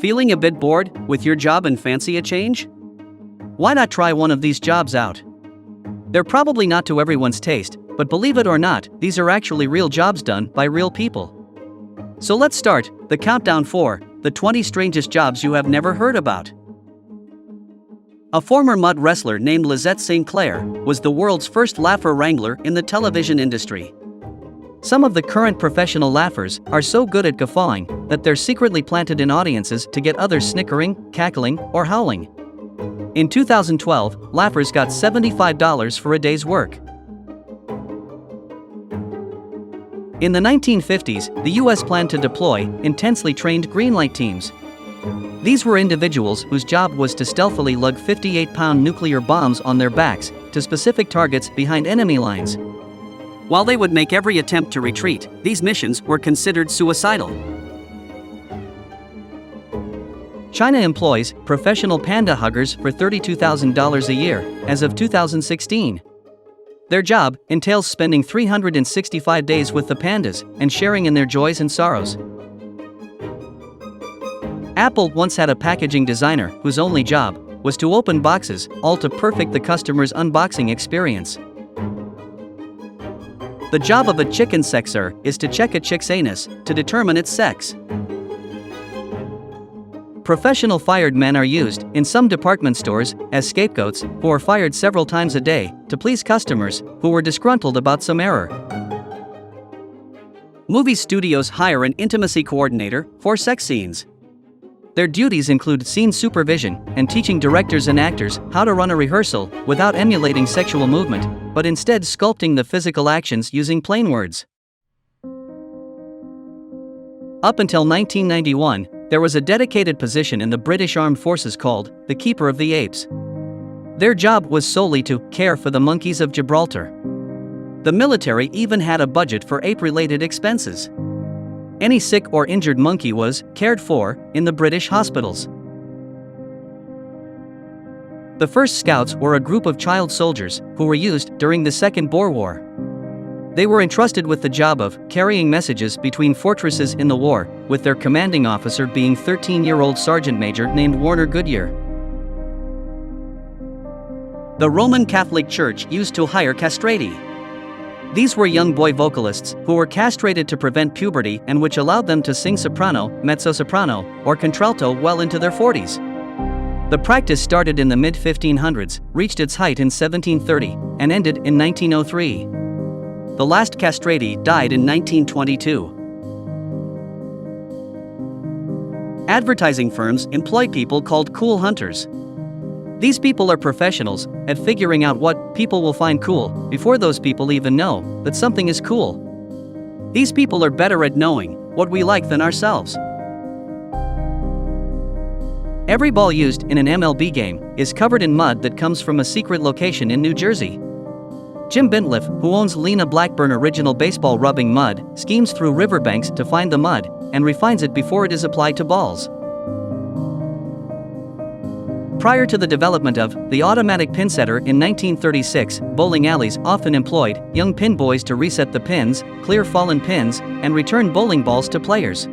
Feeling a bit bored with your job and fancy a change? Why not try one of these jobs out? They're probably not to everyone's taste, but believe it or not, these are actually real jobs done by real people. So let's start the countdown for the 20 strangest jobs you have never heard about. A former mud wrestler named Lizette St. Clair was the world's first laugher wrangler in the television industry. Some of the current professional laughers are so good at guffawing that they're secretly planted in audiences to get others snickering, cackling, or howling. In 2012, laughers got $75 for a day's work. In the 1950s, the US planned to deploy intensely trained green light teams. These were individuals whose job was to stealthily lug 58-pound nuclear bombs on their backs to specific targets behind enemy lines. While they would make every attempt to retreat, these missions were considered suicidal. China employs professional panda huggers for $32,000 a year as of 2016. Their job entails spending 365 days with the pandas and sharing in their joys and sorrows. Apple once had a packaging designer whose only job was to open boxes, all to perfect the customer's unboxing experience. The job of a chicken sexer is to check a chick's anus to determine its sex. Professional fired men are used in some department stores as scapegoats who are fired several times a day to please customers who were disgruntled about some error. Movie studios hire an intimacy coordinator for sex scenes. Their duties include scene supervision and teaching directors and actors how to run a rehearsal without emulating sexual movement, but instead sculpting the physical actions using plain words. Up until 1991, there was a dedicated position in the British Armed Forces called the Keeper of the Apes. Their job was solely to care for the monkeys of Gibraltar. The military even had a budget for ape-related expenses. Any sick or injured monkey was cared for in the British hospitals. The first Scouts were a group of child soldiers who were used during the Second Boer War. They were entrusted with the job of carrying messages between fortresses in the war, with their commanding officer being 13-year-old sergeant major named Warner Goodyear. The Roman Catholic Church used to hire castrati. These were young boy vocalists who were castrated to prevent puberty and which allowed them to sing soprano, mezzo-soprano, or contralto well into their 40s. The practice started in the mid-1500s, reached its height in 1730, and ended in 1903. The last castrati died in 1922. Advertising firms employ people called cool hunters. These people are professionals at figuring out what people will find cool before those people even know that something is cool. These people are better at knowing what we like than ourselves. Every ball used in an MLB game is covered in mud that comes from a secret location in New Jersey. Jim Bintliff, who owns Lena Blackburn Original Baseball Rubbing Mud, schemes through riverbanks to find the mud and refines it before it is applied to balls. Prior to the development of the automatic pin setter in 1936, bowling alleys often employed young pin boys to reset the pins, clear fallen pins, and return bowling balls to players.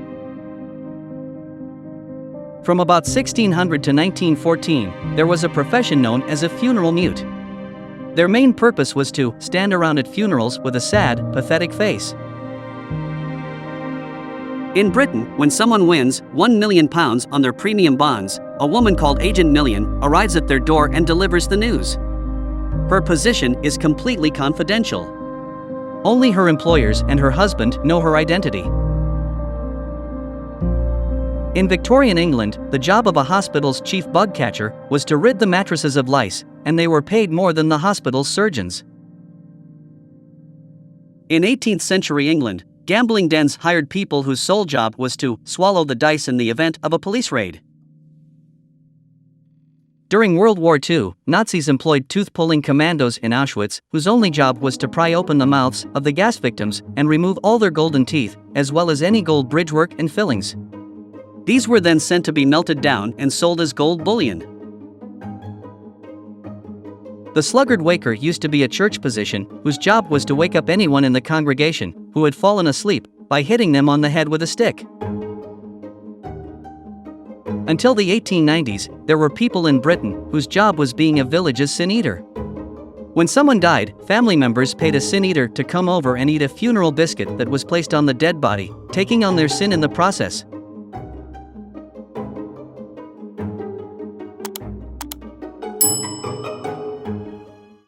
From about 1600 to 1914, there was a profession known as a funeral mute. Their main purpose was to stand around at funerals with a sad, pathetic face. In Britain, when someone wins £1 million on their premium bonds, a woman called Agent Million arrives at their door and delivers the news. Her position is completely confidential. Only her employers and her husband know her identity. In Victorian England, the job of a hospital's chief bug catcher was to rid the mattresses of lice, and they were paid more than the hospital's surgeons. In 18th century England, gambling dens hired people whose sole job was to swallow the dice in the event of a police raid. During World War II, Nazis employed tooth-pulling commandos in Auschwitz, whose only job was to pry open the mouths of the gas victims and remove all their golden teeth, as well as any gold bridgework and fillings. These were then sent to be melted down and sold as gold bullion. The sluggard waker used to be a church position whose job was to wake up anyone in the congregation who had fallen asleep by hitting them on the head with a stick. Until the 1890s, there were people in Britain whose job was being a village's sin eater. When someone died, family members paid a sin eater to come over and eat a funeral biscuit that was placed on the dead body, taking on their sin in the process.